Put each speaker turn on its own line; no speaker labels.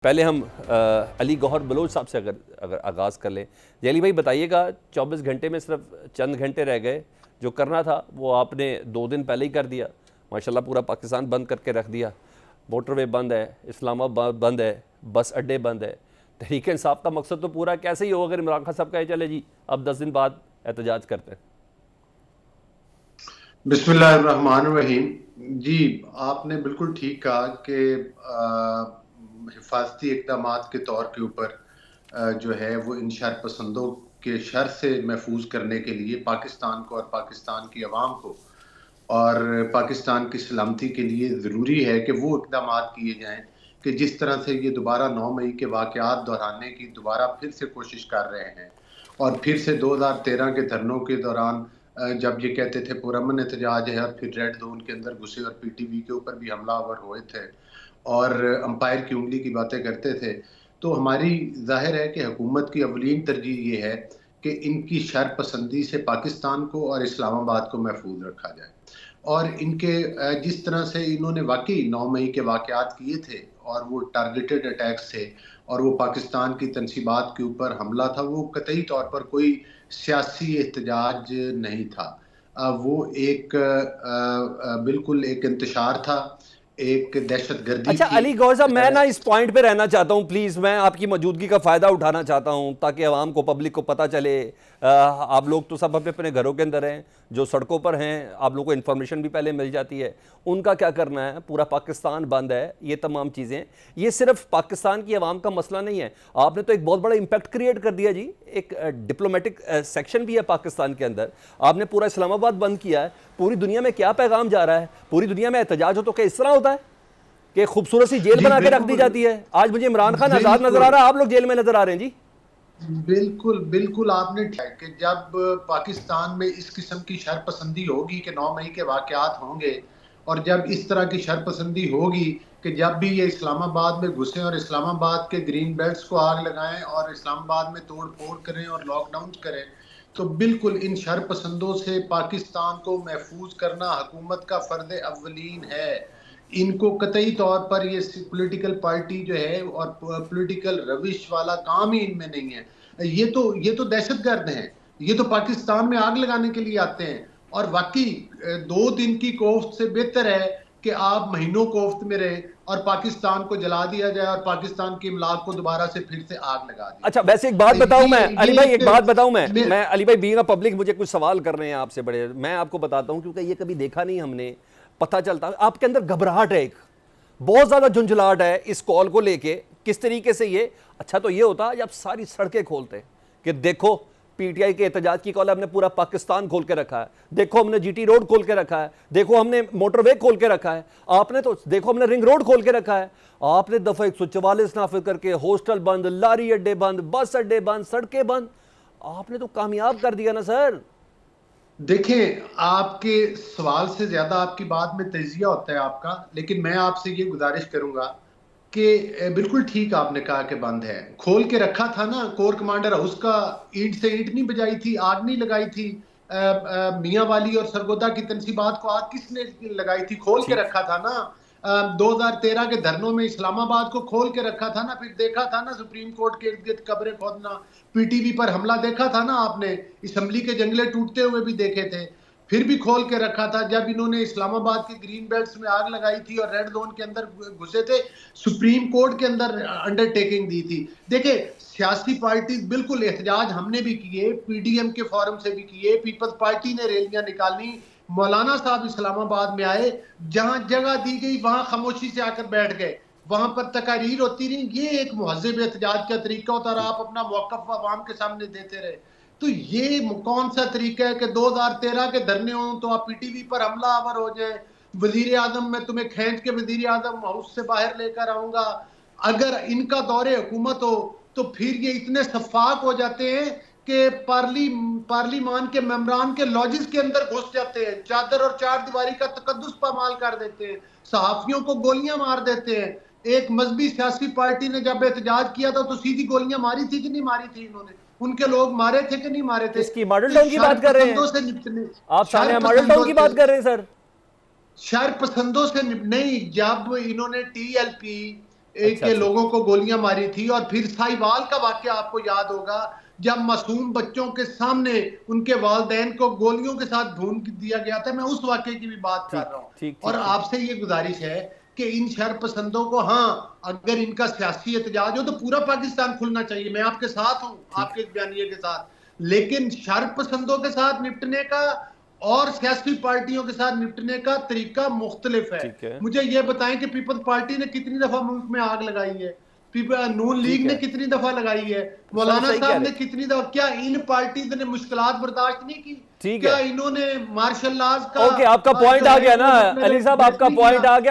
پہلے ہم علی گوہر بلوچ صاحب سے اگر آغاز کر لیں. علی بھائی بتائیے گا 24 گھنٹے میں صرف چند گھنٹے رہ گئے, جو کرنا تھا وہ آپ نے 2 دن پہلے ہی کر دیا. ماشاءاللہ پورا پاکستان بند کر کے رکھ دیا. موٹر وے بند ہے, اسلام آباد بند ہے, بس اڈے بند ہے. تحریک انصاف کا مقصد تو پورا کیسے ہی ہو اگر عمران خان صاحب کہے چلے جی اب 10 دن بعد احتجاج کرتے ہیں.
بسم اللہ الرحمن الرحیم. جی آپ نے بالکل ٹھیک کہا کہ حفاظتی اقدامات کے طور کے اوپر جو ہے وہ ان شر پسندوں کے شر سے محفوظ کرنے کے لیے پاکستان کو اور پاکستان کی عوام کو اور پاکستان کی سلامتی کے لیے ضروری ہے کہ وہ اقدامات کیے جائیں کہ جس طرح سے یہ دوبارہ 9 مئی کے واقعات دہرانے کی دوبارہ پھر سے کوشش کر رہے ہیں, اور پھر سے 2013 کے دھرنوں کے دوران جب یہ کہتے تھے پرامن احتجاج ہے اور پھر ریڈ زون کے اندر گھسے اور پی ٹی وی کے اوپر بھی حملہ آور ہوئے تھے اور امپائر کی انگلی کی باتیں کرتے تھے, تو ہماری ظاہر ہے کہ حکومت کی اولین ترجیح یہ ہے کہ ان کی شر پسندی سے پاکستان کو اور اسلام آباد کو محفوظ رکھا جائے. اور ان کے جس طرح سے انہوں نے واقعی 9 مئی کے واقعات کیے تھے اور وہ ٹارگیٹڈ اٹیکس تھے اور وہ پاکستان کی تنصیبات کے اوپر حملہ تھا, وہ قطعی طور پر کوئی سیاسی احتجاج نہیں تھا. وہ ایک بالکل ایک انتشار تھا, ایک دہشت گردی
اچھا
تھی.
علی گوہر صاحب میں نا اس پوائنٹ پہ رہنا چاہتا ہوں پلیز, میں آپ کی موجودگی کا فائدہ اٹھانا چاہتا ہوں تاکہ عوام کو پبلک کو پتہ چلے. آپ لوگ تو سب اپنے گھروں کے اندر ہیں, جو سڑکوں پر ہیں آپ لوگوں کو انفارمیشن بھی پہلے مل جاتی ہے. ان کا کیا کرنا ہے, پورا پاکستان بند ہے, یہ تمام چیزیں یہ صرف پاکستان کی عوام کا مسئلہ نہیں ہے. آپ نے تو ایک بہت بڑا امپیکٹ کریٹ کر دیا جی, ایک ڈپلومیٹک سیکشن بھی ہے پاکستان کے اندر. آپ نے پورا اسلام آباد بند کیا ہے. پوری دنیا میں کیا پیغام جا رہا ہے؟ پوری دنیا میں احتجاج ہو تو کیا اس طرح ہوتا ہے کہ خوبصورت سی جیل بنا کے رکھ دی جاتی ہے؟ آج مجھے عمران خان آزاد نظر آ رہا ہے, آپ لوگ جیل میں نظر آ رہے ہیں. جی
بالکل آپ نے کہ جب پاکستان میں اس قسم کی شر پسندی ہوگی کہ 9 مئی کے واقعات ہوں گے, اور جب اس طرح کی شر پسندی ہوگی کہ جب بھی یہ اسلام آباد میں گھسیں اور اسلام آباد کے گرین بیلٹس کو آگ لگائیں اور اسلام آباد میں توڑ پھوڑ کریں اور لاک ڈاؤن کریں, تو بالکل ان شر پسندوں سے پاکستان کو محفوظ کرنا حکومت کا فرض اولین ہے. ان کو قطعی طور پر یہ پولیٹیکل پارٹی جو ہے اور پولیٹیکل روش والا کام ہی ان میں نہیں ہے. یہ تو دہشت گرد ہیں, یہ تو پاکستان میں آگ لگانے کے لیے آتے ہیں. اور واقعی 2 دن کی کوفت سے بہتر ہے کہ آپ مہینوں کوفت میں رہیں اور پاکستان کو جلا دیا جائے اور پاکستان کی املاک کو دوبارہ سے پھر سے آگ لگا دی.
اچھا ویسے ایک بات بتاؤں میں علی بھائی, ایک بات بتاؤں میں علی بھائی, بینگ پبلک مجھے کچھ سوال کر رہے ہیں آپ سے بڑے, میں آپ کو بتاتا ہوں کیونکہ یہ کبھی دیکھا نہیں ہم نے. پتہ چلتا ہے آپ کے اندر گھبراہٹ ہے, ایک بہت زیادہ جھنجھلاہٹ ہے اس کال کو لے کے. کس طریقے سے یہ اچھا تو یہ ہوتا جب ساری سڑکیں کھولتے کہ دیکھو پی ٹی آئی کے احتجاج کی کال ہے, ہم نے پورا پاکستان کھول کے رکھا ہے, دیکھو ہم نے جی ٹی روڈ کھول کے رکھا ہے, دیکھو ہم نے موٹر وے کھول کے رکھا ہے, آپ نے تو دیکھو ہم نے رنگ روڈ کھول کے رکھا ہے. آپ نے دفعہ 144 نافذ کر کے ہاسٹل بند, لاری اڈے بند, بس اڈے بند, سڑکیں بند, آپ نے تو کامیاب کر دیا نا سر.
دیکھیں آپ کے سوال سے زیادہ آپ کی بات میں تجزیہ ہوتا ہے آپ کا, لیکن میں آپ سے یہ گزارش کروں گا کہ بالکل ٹھیک آپ نے کہا کہ بند ہے, کھول کے رکھا تھا نا. کور کمانڈر ہاؤس کا اینٹ سے اینٹ نہیں بجائی تھی, آگ نہیں لگائی تھی. میاں والی اور سرگودا کی تنصیبات کو آگ کس نے لگائی تھی؟ کھول کے رکھا تھا نا. 2013 کے دھرنوں میں اسلام آباد کو کھول کے رکھا تھا نا. پھر دیکھا تھا نا سپریم کورٹ کے ارد گرد قبریں کھودنا, پی ٹی وی پر حملہ دیکھا تھا نا آپ نے, اسمبلی کے جنگلے ٹوٹتے ہوئے بھی دیکھے تھے. پھر بھی کھول کے رکھا تھا جب انہوں نے اسلام آباد کے گرین بیلٹس میں آگ لگائی تھی اور ریڈ زون کے اندر گھسے تھے, سپریم کورٹ کے اندر انڈر ٹیکنگ دی تھی. دیکھیں سیاسی پارٹیز بالکل احتجاج ہم نے بھی کیے, پی ڈی ایم کے فورم سے بھی کیے, پیپلز پارٹی نے ریلیاں نکالی, مولانا صاحب اسلام آباد میں آئے, جہاں جگہ دی گئی وہاں خاموشی سے آ کر بیٹھ گئے, وہاں پر تقاریر ہوتی رہی. یہ ایک مہذب احتجاج کا طریقہ ہوتا رہا, آپ اپنا موقف عوام کے سامنے دیتے رہے. تو یہ کون سا طریقہ ہے کہ 2013 کے دھرنے ہوں تو آپ پی ٹی وی پر حملہ آور ہو جائیں؟ وزیر اعظم میں تمہیں کھینچ کے وزیر اعظم ہاؤس سے باہر لے کر آؤں گا. اگر ان کا دور حکومت ہو تو پھر یہ اتنے شفاف ہو جاتے ہیں کہ پارلیمان کے ممبران کے لاجز کے اندر گھس جاتے ہیں, چادر اور چار دیواری کا تقدس پامال کر دیتے ہیں, صحافیوں کو گولیاں مار دیتے ہیں. ایک مذہبی سیاسی پارٹی نے جب احتجاج کیا تھا تو سیدھی گولیاں ماری تھی کہ نہیں ماری تھی؟ انہوں نے ان کے لوگ مارے تھے کہ نہیں مارے تھے؟
کس کی ماڈل ٹاؤن کی بات کر رہے ہیں آپ؟ سانحہ ماڈل ٹاؤن کی بات کر رہے ہیں سر؟
شر پسندوں سے نہیں. جب انہوں نے ٹی ایل پی ایک کے لوگوں کو گولیاں ماری تھی، اور پھر ساہیوال کا واقعہ آپ کو یاد ہوگا جب معصوم بچوں کے سامنے ان کے والدین کو گولیوں کے ساتھ بھون دیا گیا تھا. میں اس واقعے کی بھی بات کر رہا ہوں. اور آپ سے یہ گزارش ہے کہ ان شر پسندوں کو، ہاں اگر ان کا سیاسی احتجاج ہو تو پورا پاکستان کھلنا چاہیے، میں آپ کے ساتھ ہوں، آپ کے بیانیے کے ساتھ، لیکن شر پسندوں کے ساتھ نپٹنے کا اور سیاسی پارٹیوں کے ساتھ نپٹنے کا طریقہ مختلف ہے. مجھے یہ بتائیں کہ پیپلز پارٹی نے کتنی دفعہ ملک میں آگ لگائی ہے، نون لیگ نے کتنی دفعہ لگائی ہے، مولانا صاحب نے کتنی دفعہ، کیا ان پارٹیز نے مشکلات برداشت نہیں کی؟ کیا انہوں نے مارشل لاز کا
اوکے، آپ کا پوائنٹ آ گیا نا علی صاحب، آپ کا پوائنٹ آ گیا.